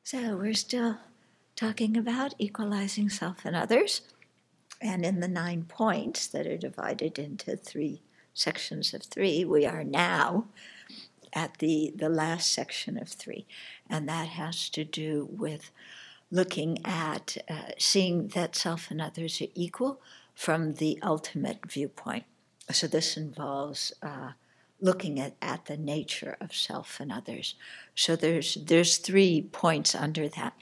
So we're still talking about equalizing self and others. And in the 9 points that are divided into 3 sections of 3, we are now at the last section of 3. And that has to do with looking at seeing that self and others are equal from the ultimate viewpoint. So this involves looking at the nature of self and others. So there's 3 points under that.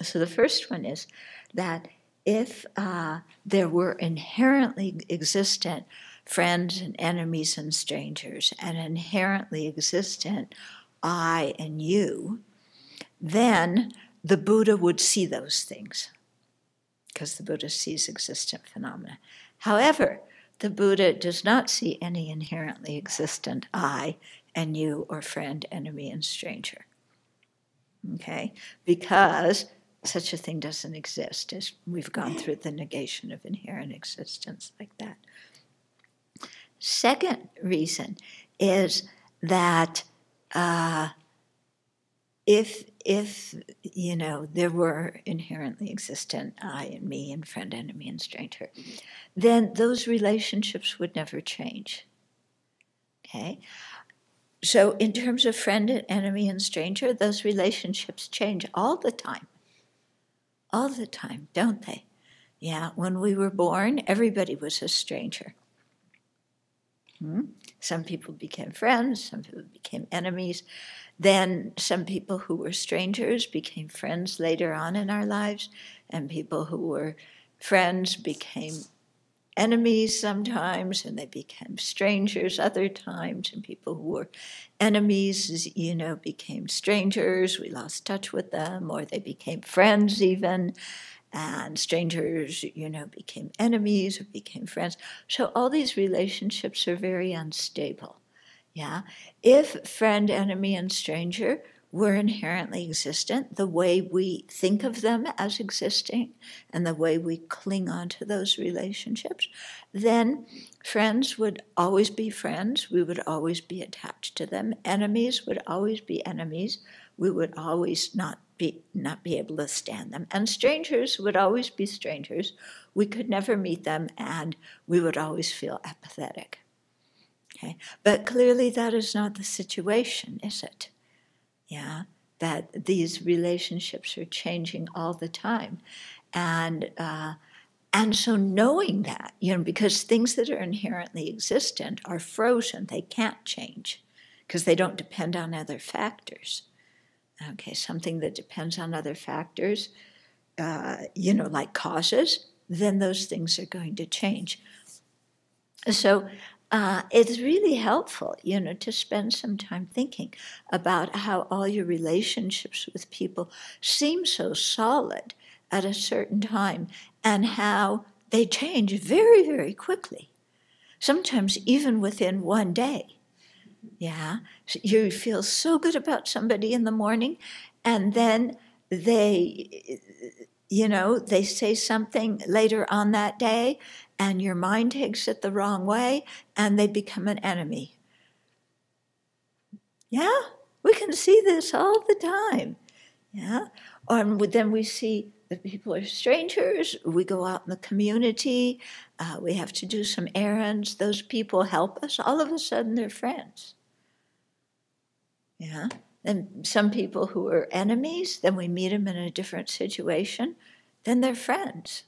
So the first one is that if there were inherently existent friends and enemies and strangers, and inherently existent I and you, then the Buddha would see those things, because the Buddha sees existent phenomena. However, the Buddha does not see any inherently existent I and you, or friend, enemy, and stranger. Okay? Because such a thing doesn't exist, as we've gone through the negation of inherent existence like that. Second reason is that if there were inherently existent I and me and friend, enemy, and stranger, then those relationships would never change. Okay? So in terms of friend, enemy, and stranger, those relationships change all the time. All the time, don't they? Yeah, when we were born, everybody was a stranger. Some people became friends, some people became enemies. Then some people who were strangers became friends later on in our lives, and people who were friends became enemies sometimes, and they became strangers other times, and people who were enemies, became strangers. We lost touch with them, or they became friends even, and strangers, became enemies or became friends. So all these relationships are very unstable. Yeah, if friend, enemy, and stranger were inherently existent, the way we think of them as existing and the way we cling on to those relationships, then friends would always be friends. We would always be attached to them. Enemies would always be enemies. We would always not be able to stand them. And strangers would always be strangers. We could never meet them, and we would always feel apathetic. Okay. But clearly that is not the situation, is it? Yeah, that these relationships are changing all the time. And so knowing that, because things that are inherently existent are frozen, they can't change because they don't depend on other factors. Okay, something that depends on other factors, like causes, then those things are going to change. So it's really helpful, to spend some time thinking about how all your relationships with people seem so solid at a certain time and how they change very, very quickly, sometimes even within one day. Yeah, you feel so good about somebody in the morning, and then they say something later on that day, and your mind takes it the wrong way, and they become an enemy. Yeah, we can see this all the time. Yeah, and then we see that people are strangers. We go out in the community. We have to do some errands. Those people help us. All of a sudden, they're friends. Yeah, and some people who are enemies, then we meet them in a different situation, then they're friends.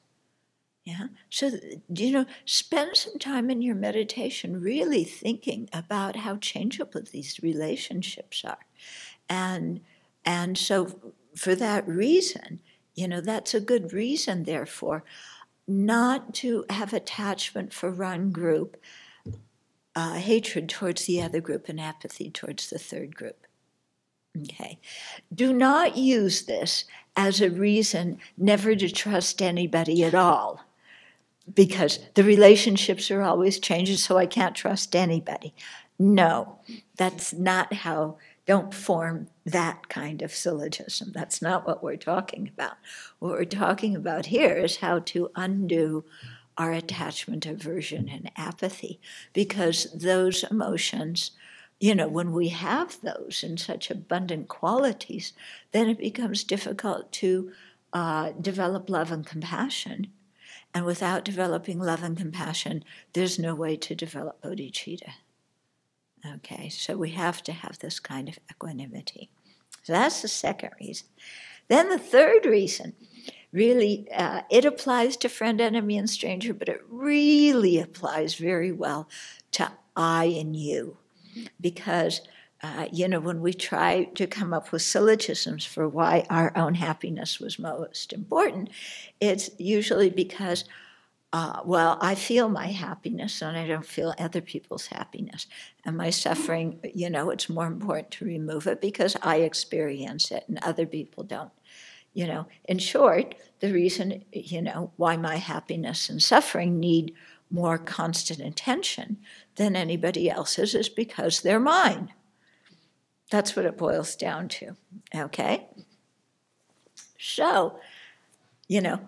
Yeah, so, spend some time in your meditation really thinking about how changeable these relationships are. And so for that reason, that's a good reason, therefore, not to have attachment for one group, hatred towards the other group, and apathy towards the third group. Okay. Do not use this as a reason never to trust anybody at all, because the relationships are always changing, so I can't trust anybody. No, that's not how, don't form that kind of syllogism. That's not what we're talking about. What we're talking about here is how to undo our attachment, aversion, and apathy, because those emotions when we have those in such abundant qualities, then it becomes difficult to develop love and compassion. And without developing love and compassion, there's no way to develop bodhicitta. Okay, so we have to have this kind of equanimity. So that's the second reason. Then the third reason, really, it applies to friend, enemy, and stranger, but it really applies very well to I and you. Because, when we try to come up with syllogisms for why our own happiness was most important, it's usually because, I feel my happiness and I don't feel other people's happiness. And my suffering, it's more important to remove it because I experience it and other people don't. In short, the reason, why my happiness and suffering need more constant attention than anybody else's is because they're mine. That's what it boils down to, okay? So,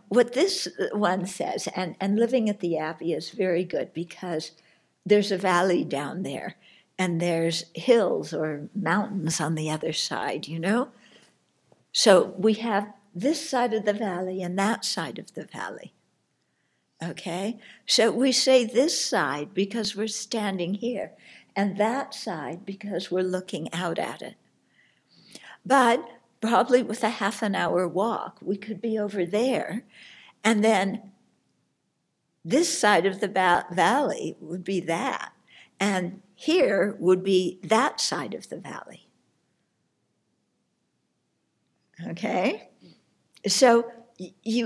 what this one says, and living at the Abbey is very good because there's a valley down there and there's hills or mountains on the other side, So we have this side of the valley and that side of the valley. Okay, so we say this side because we're standing here, and that side because we're looking out at it. But probably with a half an hour walk, we could be over there, and then this side of the valley would be that, and here would be that side of the valley. Okay, so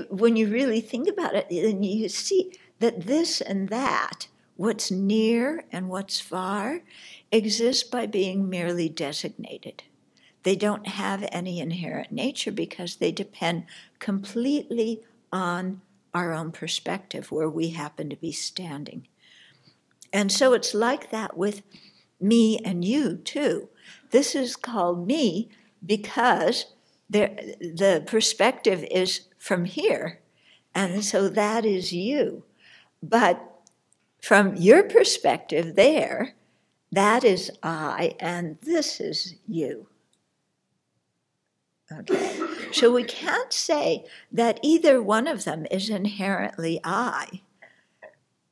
when you really think about it, then you see that this and that, what's near and what's far, exist by being merely designated. They don't have any inherent nature because they depend completely on our own perspective, where we happen to be standing. And so it's like that with me and you, too. This is called me because the perspective is from here, and so that is you. But from your perspective there, that is I, and this is you. Okay, so we can't say that either one of them is inherently I,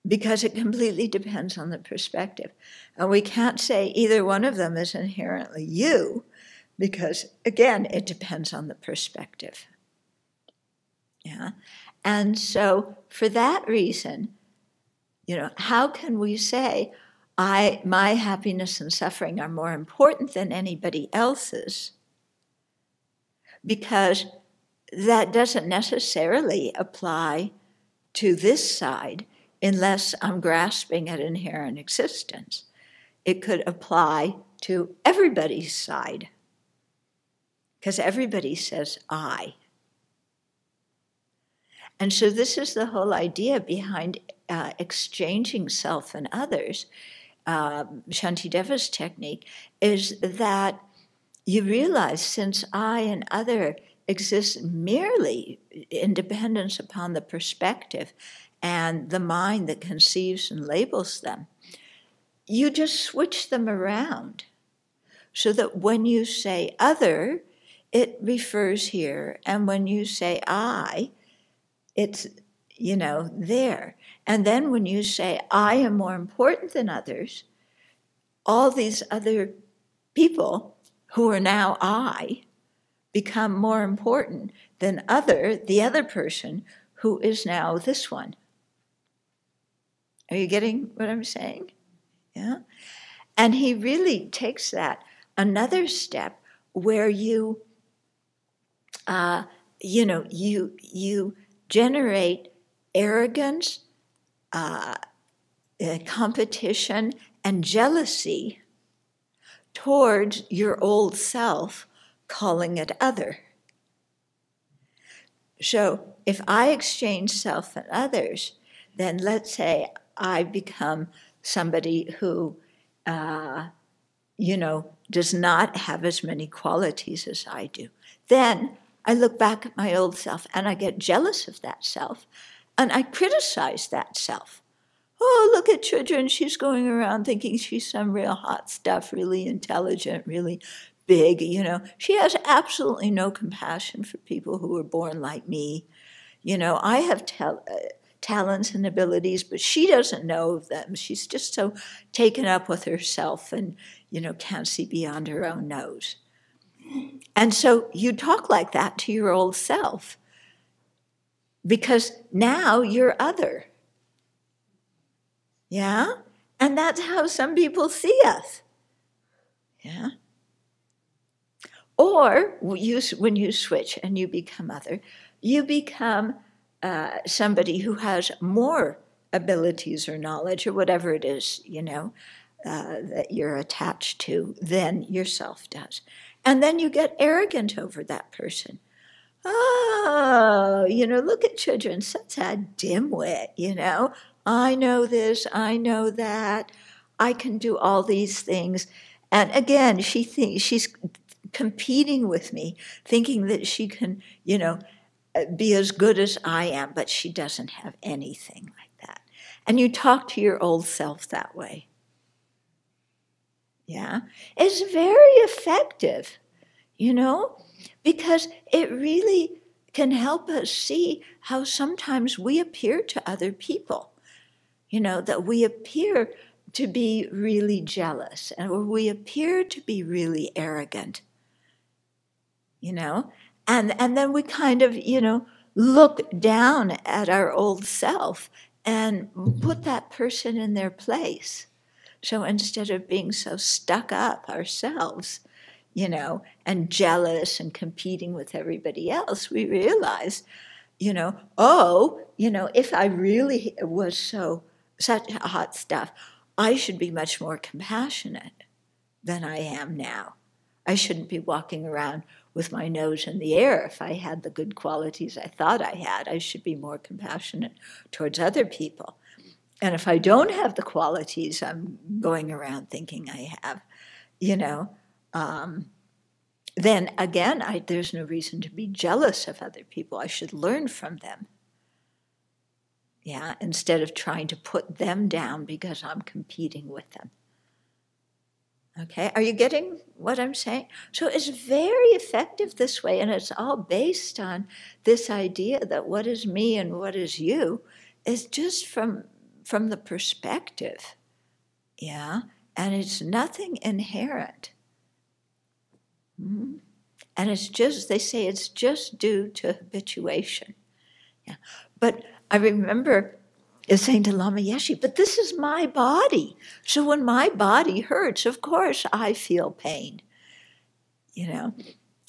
because it completely depends on the perspective. And we can't say either one of them is inherently you, because, again, it depends on the perspective. Yeah, and so for that reason, how can we say my happiness and suffering are more important than anybody else's? Because that doesn't necessarily apply to this side unless I'm grasping at inherent existence. It could apply to everybody's side, because everybody says I. And so this is the whole idea behind exchanging self and others. Shantideva's technique is that you realize, since I and other exist merely in dependence upon the perspective and the mind that conceives and labels them, you just switch them around so that when you say other, it refers here, and when you say I, it's, there. And then when you say I am more important than others, all these other people who are now I become more important than the other person who is now this one. Are you getting what I'm saying? Yeah? And he really takes that another step where you generate arrogance, competition, and jealousy towards your old self, calling it other. So if I exchange self and others, then let's say I become somebody who, does not have as many qualities as I do. Then I look back at my old self and I get jealous of that self and I criticize that self. oh, look at children, she's going around thinking she's some real hot stuff, really intelligent, really big, you know. She has absolutely no compassion for people who were born like me. You know, I have talents and abilities, but she doesn't know of them. She's just so taken up with herself and, you know, can't see beyond her own nose. And so you talk like that to your old self because now you're other. Yeah? And that's how some people see us. Yeah? Or when you switch and you become other, you become somebody who has more abilities or knowledge or whatever it is, you know, that you're attached to than yourself does. And then you get arrogant over that person. Oh, you know, look at children, such a dimwit, you know. I know this, I know that, I can do all these things. And again, she thinks she's competing with me, thinking that she can, you know, be as good as I am, but she doesn't have anything like that. And you talk to your old self that way. Yeah, it's very effective, you know, because it really can help us see how sometimes we appear to other people, you know, that we appear to be really jealous or we appear to be really arrogant, you know, and then we kind of, you know, look down at our old self and put that person in their place. So instead of being so stuck up ourselves, you know, and jealous and competing with everybody else, we realize, you know, oh, you know, if I really was such hot stuff, I should be much more compassionate than I am now. I shouldn't be walking around with my nose in the air. If I had the good qualities I thought I had, I should be more compassionate towards other people. And if I don't have the qualities I'm going around thinking I have, you know, then again, there's no reason to be jealous of other people. I should learn from them. Yeah, instead of trying to put them down because I'm competing with them. Okay, are you getting what I'm saying? So it's very effective this way, and it's all based on this idea that what is me and what is you is just from the perspective, yeah, and it's nothing inherent. Mm-hmm. And it's just, they say it's just due to habituation. Yeah. But I remember saying to Lama Yeshe, but this is my body. So when my body hurts, of course I feel pain, you know.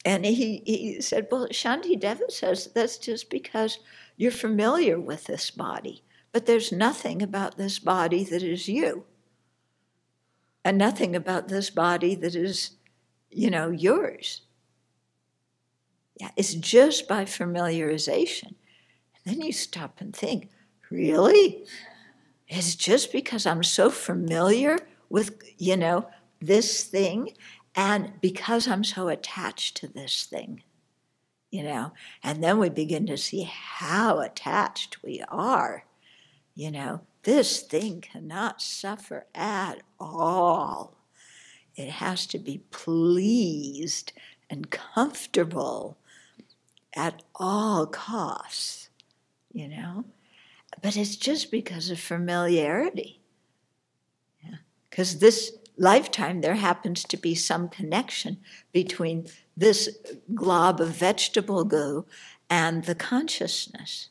And he said, well, Shantideva says that's just because you're familiar with this body. But there's nothing about this body that is you. And nothing about this body that is, you know, yours. Yeah, it's just by familiarization. And then you stop and think, really? It's just because I'm so familiar with, you know, this thing, and because I'm so attached to this thing, you know. And then we begin to see how attached we are. You know, this thing cannot suffer at all. It has to be pleased and comfortable at all costs, you know. But it's just because of familiarity. Because this lifetime there happens to be some connection between this glob of vegetable goo and the consciousness.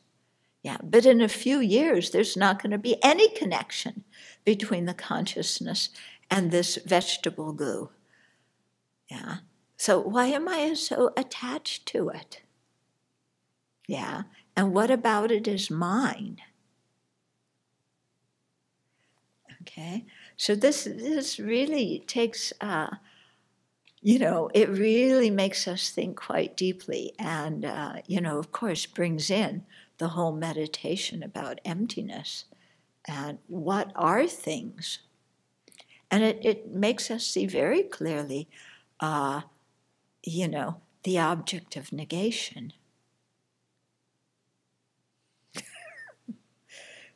Yeah, but in a few years, there's not going to be any connection between the consciousness and this vegetable goo. Yeah, so why am I so attached to it? Yeah, and what about it is mine? Okay, so this really takes, you know, it really makes us think quite deeply and, you know, of course, brings in the whole meditation about emptiness and what are things. And it makes us see very clearly, you know, the object of negation.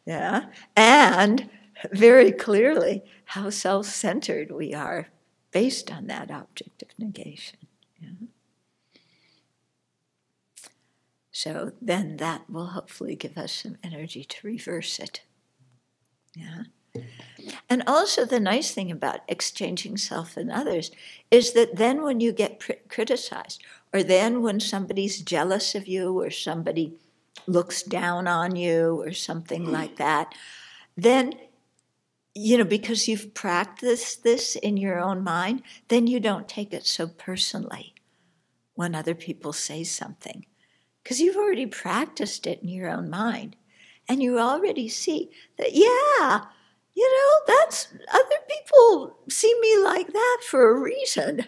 Yeah, and very clearly how self-centered we are based on that object of negation. Yeah? So then that will hopefully give us some energy to reverse it. Yeah. And also the nice thing about exchanging self and others is that then when you get criticized, or then when somebody's jealous of you, or somebody looks down on you, or something like that, then, because you've practiced this in your own mind, then you don't take it so personally when other people say something. Because you've already practiced it in your own mind. And you already see that, yeah, that's, other people see me like that for a reason.